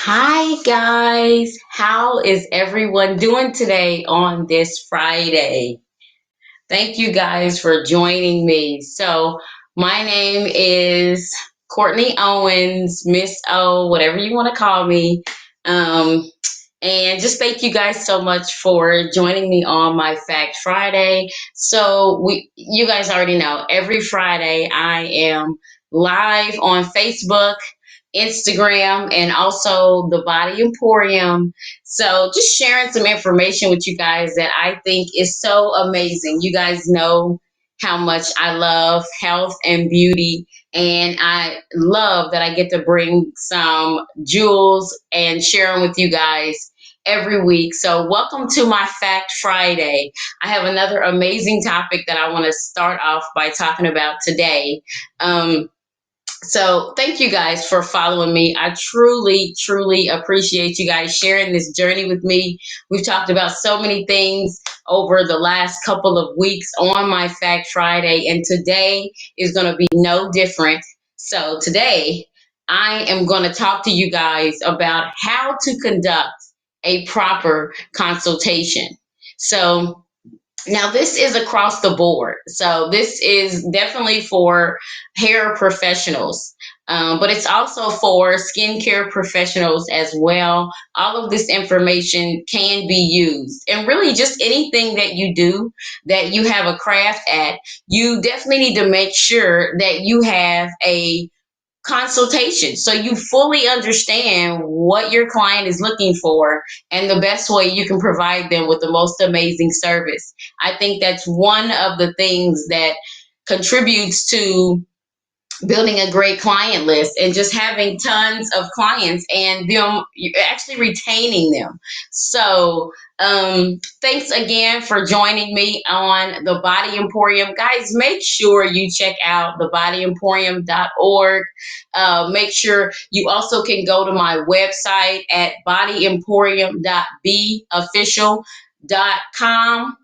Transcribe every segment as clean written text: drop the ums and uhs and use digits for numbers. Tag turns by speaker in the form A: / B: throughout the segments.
A: Hi guys, how is everyone doing today on this Friday? Thank you guys for joining me. So, my name is Courtney Owens, Miss O, whatever you want to call me. Um, and just thank you guys so much for joining me on my Fact Friday. You guys already know, every Friday I am live on Facebook, Instagram, and also the Body Emporium. So just sharing some information with you guys that I think is so amazing. You guys know how much I love health and beauty, and I love that I get to bring some jewels and share them with you guys every week. So welcome to my Fact Friday. I have another amazing topic that I want to start off by talking about today. So thank you guys for following me. I truly appreciate you guys sharing this journey with me. We've talked about so many things over the last couple of weeks on my Fact Friday, and today is going to be no different. So today I am going to talk to you guys about how to conduct a proper consultation. So now, this is across the board. So, this is definitely for hair professionals, but it's also for skincare professionals as well. All of this information can be used. And really, just anything that you do that you have a craft at, you definitely need to make sure that you have a consultation so you fully understand what your client is looking for and the best way you can provide them with the most amazing service. I think that's one of the things that contributes to building a great client list and just having tons of clients and them actually retaining them. So, thanks again for joining me on the Body Emporium. Guys, make sure you check out thebodyemporium.org. Make sure you also can go to my website at bodyemporium.beofficial.com.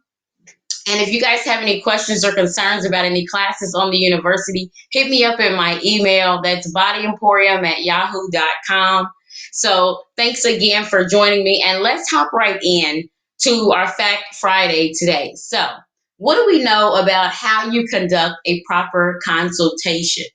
A: And if you guys have any questions or concerns about any classes on the university, hit me up in my email. That's bodyemporium@yahoo.com. So thanks again for joining me. And let's hop right in to our Fact Friday today. So, what do we know about how you conduct a proper consultation?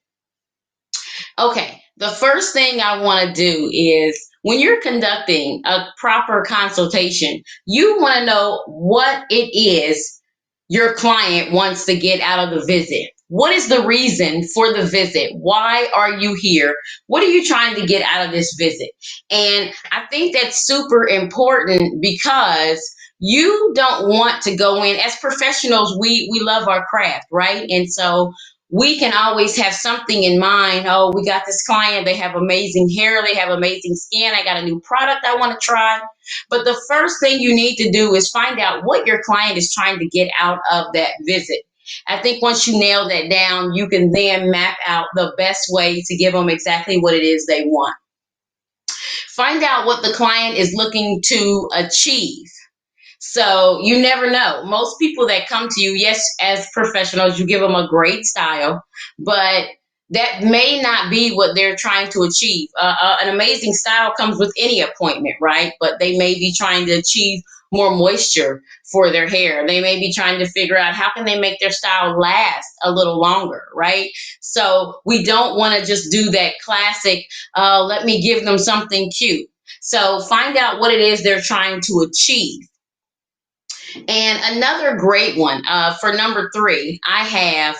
A: Okay, the first thing I want to do is when you're conducting a proper consultation, you want to know what it is your client wants to get out of the visit. What is the reason for the visit? Why are you here? What are you trying to get out of this visit? And I think that's super important because you don't want to go in as professionals. We love our craft, right? And so we can always have something in mind. Oh, we got this client, they have amazing hair, they have amazing skin, I got a new product I want to try. But the first thing you need to do is find out what your client is trying to get out of that visit. I think once you nail that down, you can then map out the best way to give them exactly what it is they want. Find out what the client is looking to achieve. So you never know. Most people that come to you, yes, as professionals, you give them a great style, but that may not be what they're trying to achieve. An amazing style comes with any appointment, right? But they may be trying to achieve more moisture for their hair. They may be trying to figure out how can they make their style last a little longer, right? So we don't want to just do that classic, let me give them something cute. So find out what it is they're trying to achieve. And another great one for number three, I have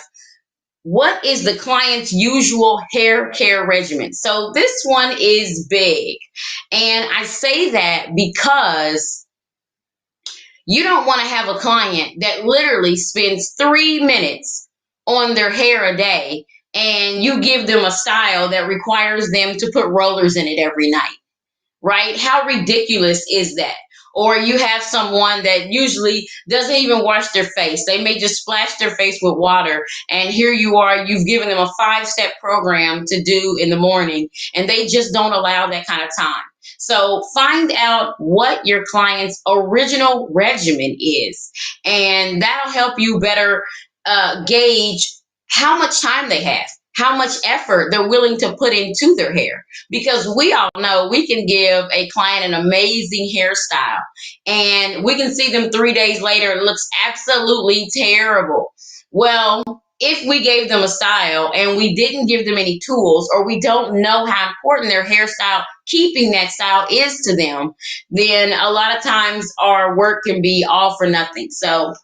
A: what is the client's usual hair care regimen? So this one is big. And I say that because you don't want to have a client that literally spends 3 minutes on their hair a day and you give them a style that requires them to put rollers in it every night, right? How ridiculous is that? Or you have someone that usually doesn't even wash their face. They may just splash their face with water, and here you are, you've given them a 5-step program to do in the morning, and they just don't allow that kind of time. So find out what your client's original regimen is, and that'll help you better gauge how much time they have. how much effort they're willing to put into their hair. Because we all know we can give a client an amazing hairstyle and we can see them 3 days later, it looks absolutely terrible. Well, if we gave them a style and we didn't give them any tools, or we don't know how important their hairstyle, keeping that style is to them, then a lot of times our work can be all for nothing. So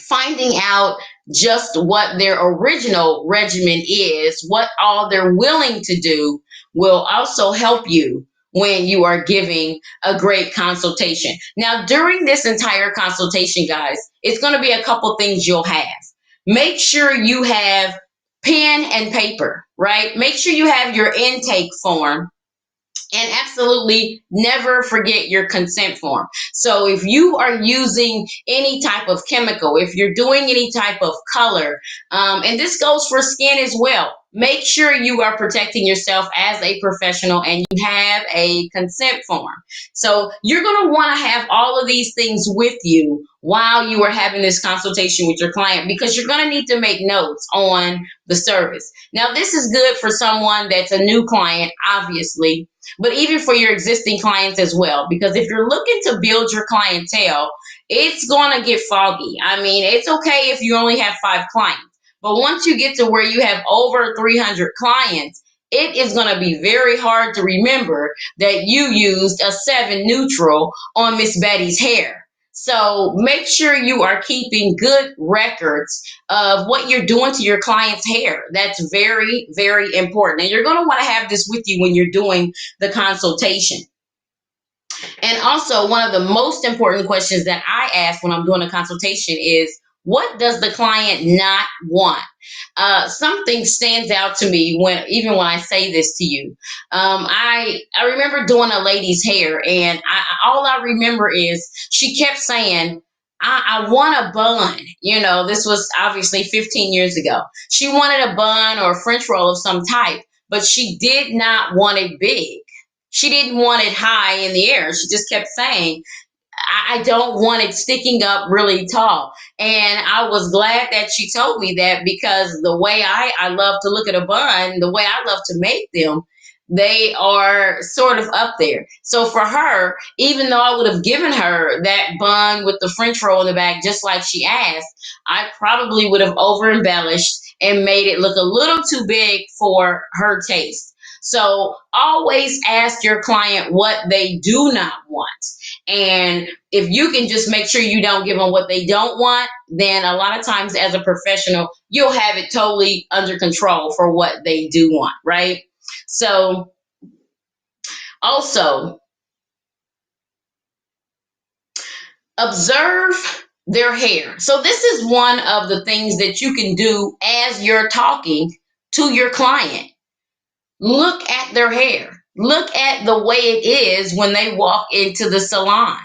A: finding out just what their original regimen is, what all they're willing to do, will also help you when you are giving a great consultation. Now, during this entire consultation, guys, it's going to be a couple things you'll have. Make sure you have pen and paper, right? Make sure you have your intake form, and absolutely never forget your consent form. So if you are using any type of chemical, if you're doing any type of color, and this goes for skin as well, make sure you are protecting yourself as a professional and you have a consent form. So you're going to want to have all of these things with you while you are having this consultation with your client, because you're going to need to make notes on the service. Now, this is good for someone that's a new client, obviously, but even for your existing clients as well. Because if you're looking to build your clientele, it's going to get foggy. I mean, it's okay if you only have 5 clients, but once you get to where you have over 300 clients, it is going to be very hard to remember that you used a 7 neutral on Miss Betty's hair. So make sure you are keeping good records of what you're doing to your client's hair. That's very, very important. And you're going to want to have this with you when you're doing the consultation. And also, one of the most important questions that I ask when I'm doing a consultation is, what does the client not want? Something stands out to me even when I say this to you. I remember doing a lady's hair, and all I remember is she kept saying, I want a bun. This was obviously 15 years ago. She wanted a bun or a French roll of some type, but she did not want it big. She didn't want it high in the air. She just kept saying, I don't want it sticking up really tall. And I was glad that she told me that, because the way I love to look at a bun, the way I love to make them, they are sort of up there. So for her, even though I would have given her that bun with the French roll in the back, just like she asked, I probably would have over embellished and made it look a little too big for her taste. So always ask your client what they do not want. And if you can just make sure you don't give them what they don't want, then a lot of times as a professional, you'll have it totally under control for what they do want, right? So also observe their hair. So this is one of the things that you can do as you're talking to your client. Look at their hair. Look at the way it is when they walk into the salon.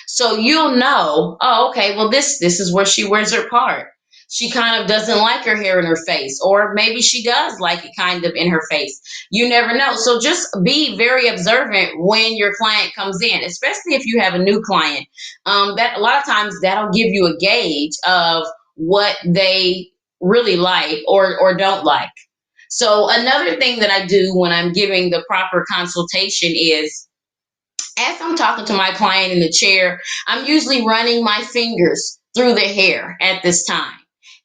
A: So you'll know, oh, okay, well, this is where she wears her part. She kind of doesn't like her hair in her face, or maybe she does like it kind of in her face. You never know. So just be very observant when your client comes in, especially if you have a new client. That a lot of times that'll give you a gauge of what they really like or don't like. So another thing that I do when I'm giving the proper consultation is, as I'm talking to my client in the chair, I'm usually running my fingers through the hair at this time.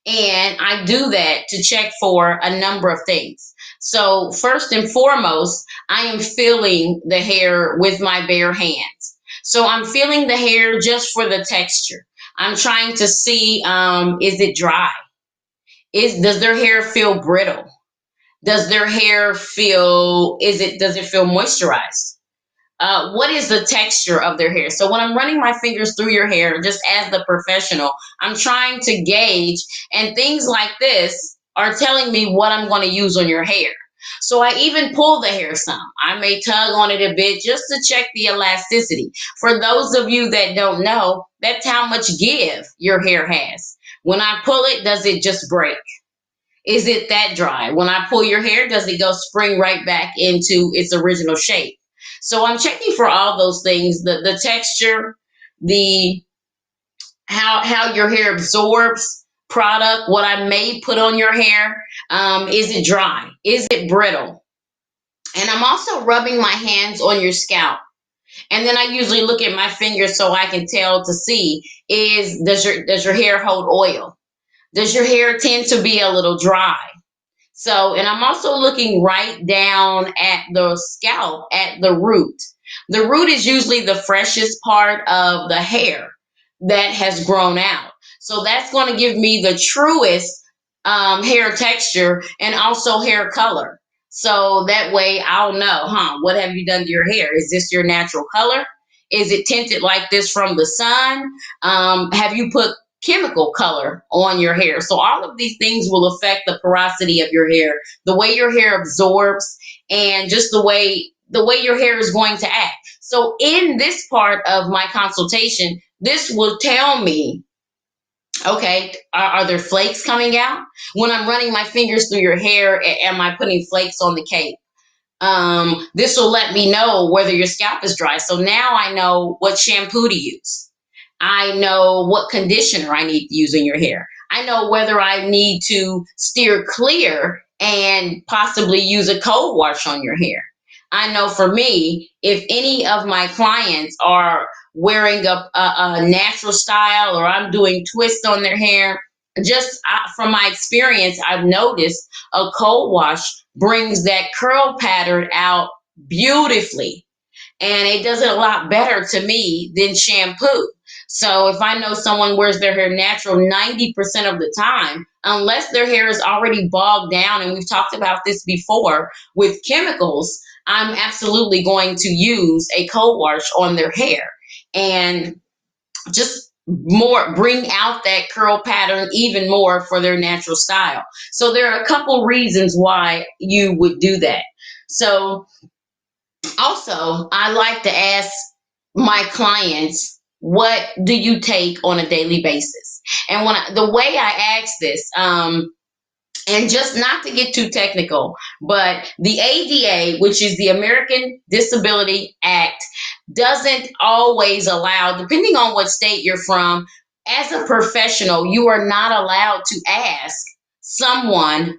A: And I do that to check for a number of things. So first and foremost, I am feeling the hair with my bare hands. So I'm feeling the hair just for the texture. I'm trying to see, is it dry? Does their hair feel brittle? Does their hair feel, does it feel moisturized? What is the texture of their hair? So when I'm running my fingers through your hair, just as the professional, I'm trying to gauge, and things like this are telling me what I'm going to use on your hair. So I even pull the hair some. I may tug on it a bit just to check the elasticity. For those of you that don't know, that's how much give your hair has. When I pull it, does it just break? Is it that dry? When I pull your hair, does it go spring right back into its original shape? So I'm checking for all those things, the texture, the how your hair absorbs product, what I may put on your hair. Is it dry? Is it brittle? And I'm also rubbing my hands on your scalp. And then I usually look at my fingers so I can tell to see, is does your hair hold oil? Does your hair tend to be a little dry? So, and I'm also looking right down at the scalp, at the root. The root is usually the freshest part of the hair that has grown out. So that's going to give me the truest hair texture and also hair color. So that way I'll know, what have you done to your hair? Is this your natural color? Is it tinted like this from the sun? Have you put chemical color on your hair? So all of these things will affect the porosity of your hair, the way your hair absorbs, and just the way your hair is going to act. So in this part of my consultation, this will tell me, okay, are there flakes coming out? When I'm running my fingers through your hair, am I putting flakes on the cape? This will let me know whether your scalp is dry. So now I know what shampoo to use. I know what conditioner I need to use in your hair. I know whether I need to steer clear and possibly use a cold wash on your hair. I know for me, if any of my clients are wearing a natural style, or I'm doing twists on their hair, just from my experience, I've noticed a cold wash brings that curl pattern out beautifully, and it does it a lot better to me than shampoo. So if I know someone wears their hair natural 90% of the time, unless their hair is already bogged down, and we've talked about this before with chemicals, I'm absolutely going to use a cold wash on their hair and just more bring out that curl pattern even more for their natural style. So there are a couple reasons why you would do that. So also, I like to ask my clients, what do you take on a daily basis? And the way I ask this, and just not to get too technical, but the ADA, which is the American Disability Act, doesn't always allow, depending on what state you're from, as a professional, you are not allowed to ask someone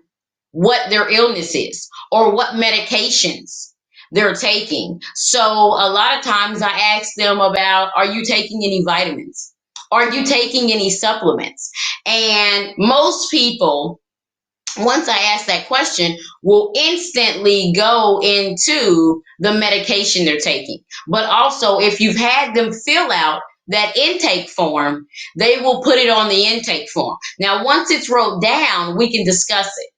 A: what their illness is or what medications they're taking. So a lot of times I ask them about, are you taking any vitamins? Are you taking any supplements? And most people, once I ask that question, will instantly go into the medication they're taking. But also, if you've had them fill out that intake form, they will put it on the intake form. Now, once it's wrote down, we can discuss it.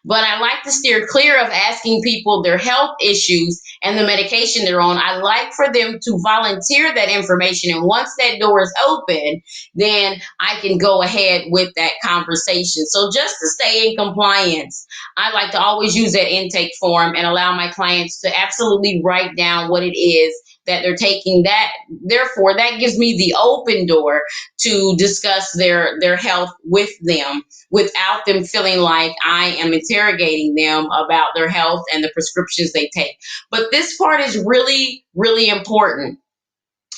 A: But I like to steer clear of asking people their health issues and the medication they're on. I like for them to volunteer that information. And once that door is open, then I can go ahead with that conversation. So just to stay in compliance, I like to always use that intake form and allow my clients to absolutely write down what it is that they're taking. That therefore that gives me the open door to discuss their health with them without them feeling like I am interrogating them about their health and the prescriptions they take. But this part is really, really important.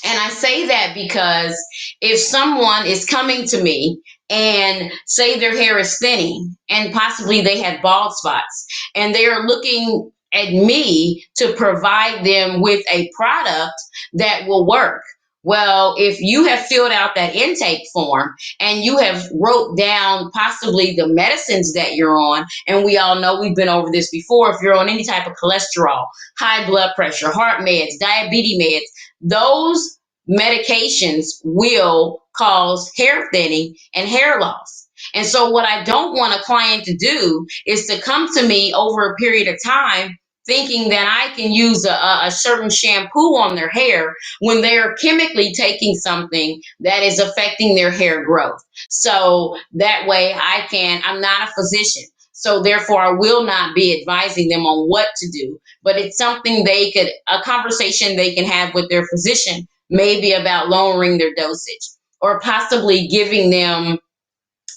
A: And I say that because if someone is coming to me and say their hair is thinning and possibly they have bald spots, and they are looking at me to provide them with a product that will work. Well, if you have filled out that intake form and you have wrote down possibly the medicines that you're on, and we all know, we've been over this before, if you're on any type of cholesterol, high blood pressure, heart meds, diabetes meds, those medications will cause hair thinning and hair loss. And so what I don't want a client to do is to come to me over a period of time thinking that I can use a certain shampoo on their hair when they're chemically taking something that is affecting their hair growth. So that way I'm not a physician. So therefore I will not be advising them on what to do, but it's something a conversation they can have with their physician, maybe about lowering their dosage or possibly giving them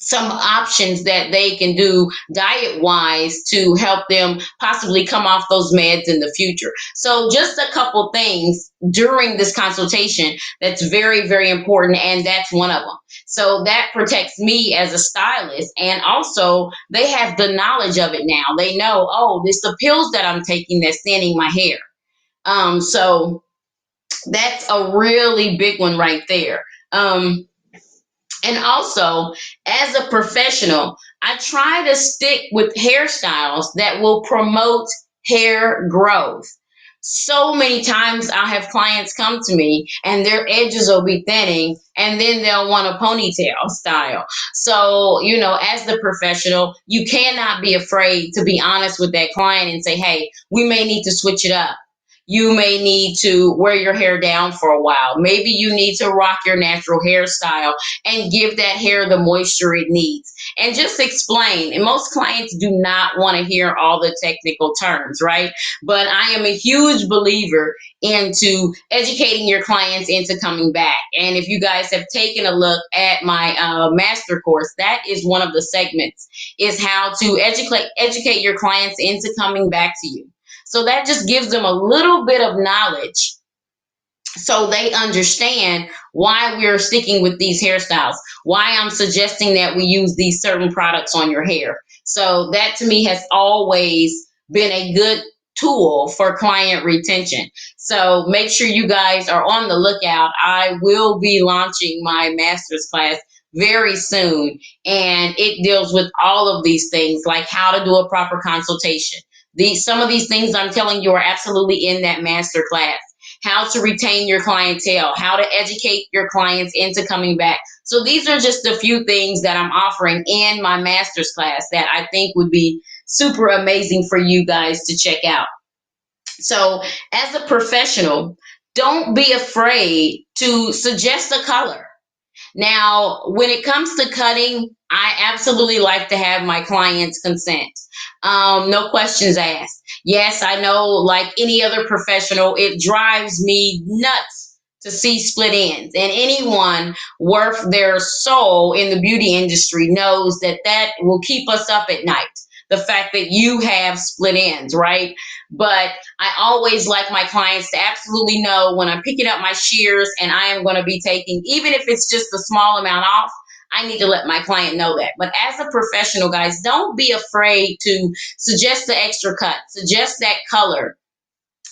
A: some options that they can do diet wise to help them possibly come off those meds in the future. So, just a couple things during this consultation that's very, very important, and that's one of them. So, that protects me as a stylist, and also they have the knowledge of it now. They know, oh, this the pills that I'm taking that's thinning my hair. So, that's a really big one right there. And also, as a professional, I try to stick with hairstyles that will promote hair growth. So many times I have clients come to me and their edges will be thinning and then they'll want a ponytail style. So, as the professional, you cannot be afraid to be honest with that client and say, hey, we may need to switch it up. You may need to wear your hair down for a while. Maybe you need to rock your natural hairstyle and give that hair the moisture it needs. And just explain. And most clients do not want to hear all the technical terms, right? But I am a huge believer into educating your clients into coming back. And if you guys have taken a look at my master course, that is one of the segments, is how to educate your clients into coming back to you. So that just gives them a little bit of knowledge so they understand why we're sticking with these hairstyles, why I'm suggesting that we use these certain products on your hair. So that to me has always been a good tool for client retention. So make sure you guys are on the lookout. I will be launching my master's class very soon, and it deals with all of these things, like how to do a proper consultation. Some of these things I'm telling you are absolutely in that master class. How to retain your clientele, how to educate your clients into coming back. So these are just a few things that I'm offering in my master's class that I think would be super amazing for you guys to check out. So as a professional, don't be afraid to suggest a color. Now, when it comes to cutting, I absolutely like to have my clients consent. No questions asked. Yes, I know, like any other professional, it drives me nuts to see split ends. And anyone worth their soul in the beauty industry knows that that will keep us up at night. The fact that you have split ends, right? But I always like my clients to absolutely know when I'm picking up my shears and I am going to be taking, even if it's just a small amount off, I need to let my client know that. But as a professional, guys, don't be afraid to suggest the extra cut, suggest that color,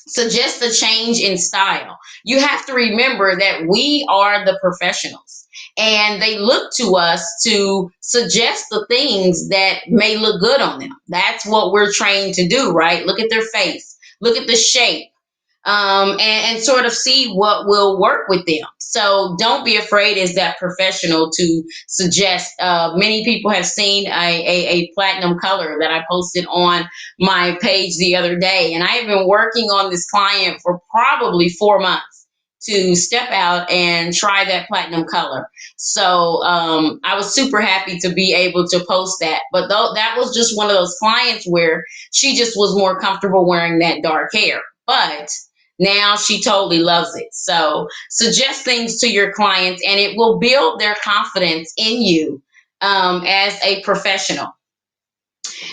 A: suggest a change in style. You have to remember that we are the professionals and they look to us to suggest the things that may look good on them. That's what we're trained to do, right? Look at their face, look at the shape, and sort of see what will work with them. So don't be afraid as that professional to suggest. Many people have seen a platinum color that I posted on my page the other day, and I have been working on this client for probably 4 months to step out and try that platinum color. So I was super happy to be able to post that. But though that was just one of those clients where she just was more comfortable wearing that dark hair. But now she totally loves it. So suggest things to your clients and it will build their confidence in you as a professional.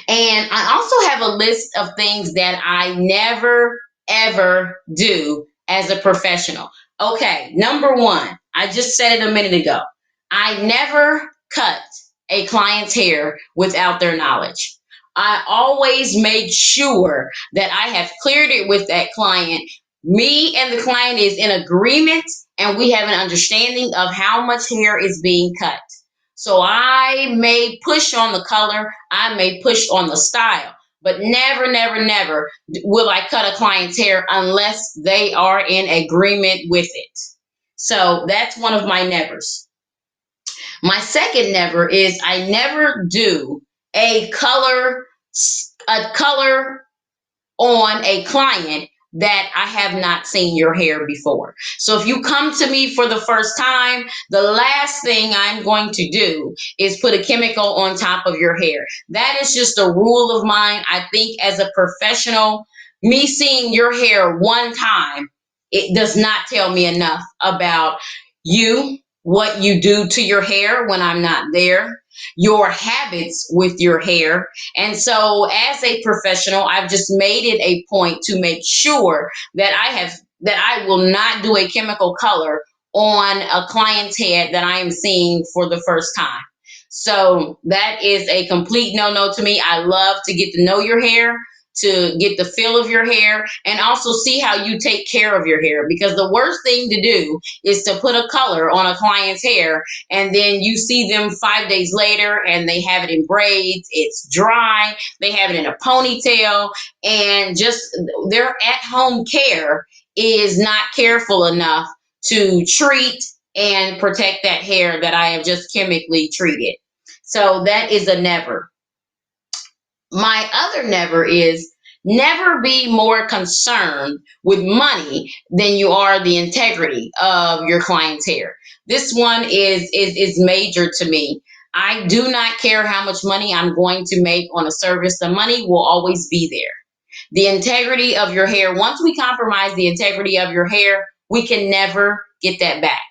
A: And I also have a list of things that I never, ever do as a professional. Okay, number one, I just said it a minute ago. I never cut a client's hair without their knowledge. I always make sure that I have cleared it with that client. Me and the client is in agreement and we have an understanding of how much hair is being cut. So I may push on the color, I may push on the style, but never, never, never will I cut a client's hair unless they are in agreement with it. So that's one of my nevers. My second never is I never do a color a color on a client that I have not seen your hair before. So if you come to me for the first time, the last thing I'm going to do is put a chemical on top of your hair. That is just a rule of mine. I think as a professional, me seeing your hair one time, it does not tell me enough about you, what you do to your hair when I'm not there. your habits with your hair. And so as a professional, I've just made it a point to make sure that I will not do a chemical color on a client's head that I am seeing for the first time. So that is a complete no-no to me. I love to get to know your hair, to get the feel of your hair, and also see how you take care of your hair, because the worst thing to do is to put a color on a client's hair and then you see them 5 days later and they have it in braids, it's dry, they have it in a ponytail, and just their at-home care is not careful enough to treat and protect that hair that I have just chemically treated. So that is a never. My other never is never be more concerned with money than you are the integrity of your client's hair. This one is major to me. I do not care how much money I'm going to make on a service. The money will always be there. The integrity of your hair, once we compromise the integrity of your hair, we can never get that back.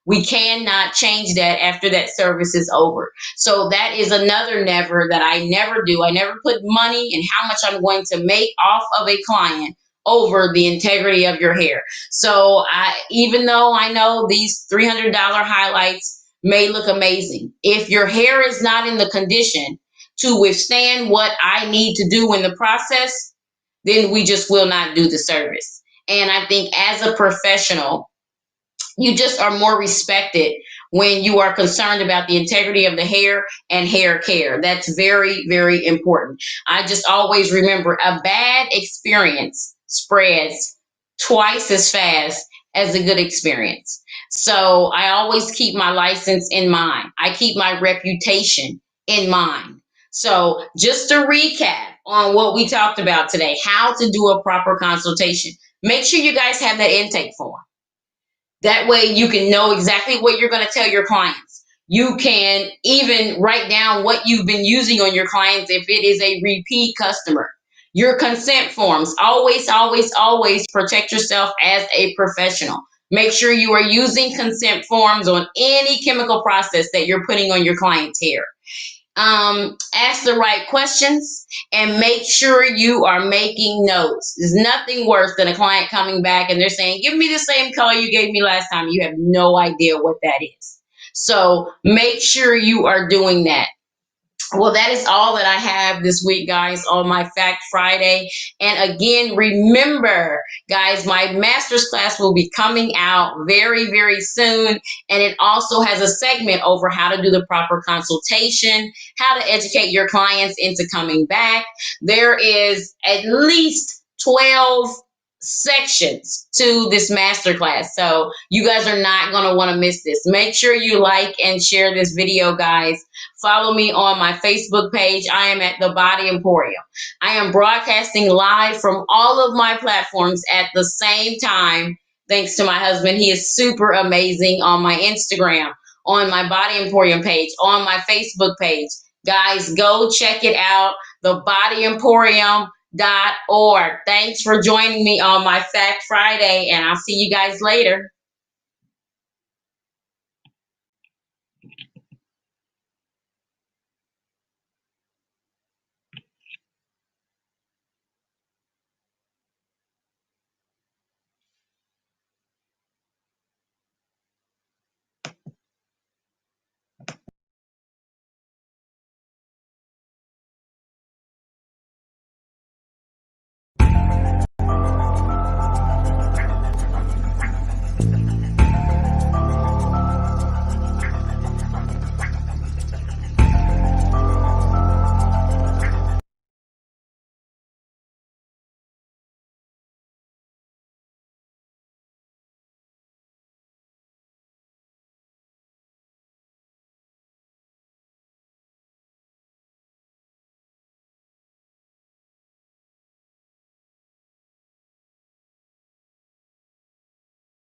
A: We cannot change that after that service is over. So that is another never that I never do. I never put money and how much I'm going to make off of a client over the integrity of your hair. So even though I know these $300 highlights may look amazing, if your hair is not in the condition to withstand what I need to do in the process, then we just will not do the service. And I think as a professional, you just are more respected when you are concerned about the integrity of the hair and hair care. That's very, very important. I just always remember a bad experience spreads twice as fast as a good experience. So I always keep my license in mind. I keep my reputation in mind. So just to recap on what we talked about today, how to do a proper consultation. Make sure you guys have that intake form. That way you can know exactly what you're going to tell your clients. You can even write down what you've been using on your clients if it is a repeat customer. Your consent forms. Always, always, always protect yourself as a professional. Make sure you are using consent forms on any chemical process that you're putting on your client's hair. Ask the right questions and make sure you are making notes. There's nothing worse than a client coming back and they're saying, give me the same color you gave me last time. You have no idea what that is. So make sure you are doing that. Well, that is all that I have this week, guys, on my Fact Friday. And again, remember, guys, my master's class will be coming out very, very soon. And it also has a segment over how to do the proper consultation, how to educate your clients into coming back. There is at least 12 sections to this masterclass. So you guys are not going to want to miss this. Make sure you like and share this video, guys. Follow me on my Facebook page. I am at The Body Emporium. I am broadcasting live from all of my platforms at the same time, thanks to my husband. He is super amazing. On my Instagram, on my Body Emporium page, on my Facebook page. Guys, go check it out, thebodyemporium.org. Thanks for joining me on my Fact Friday, and I'll see you guys later.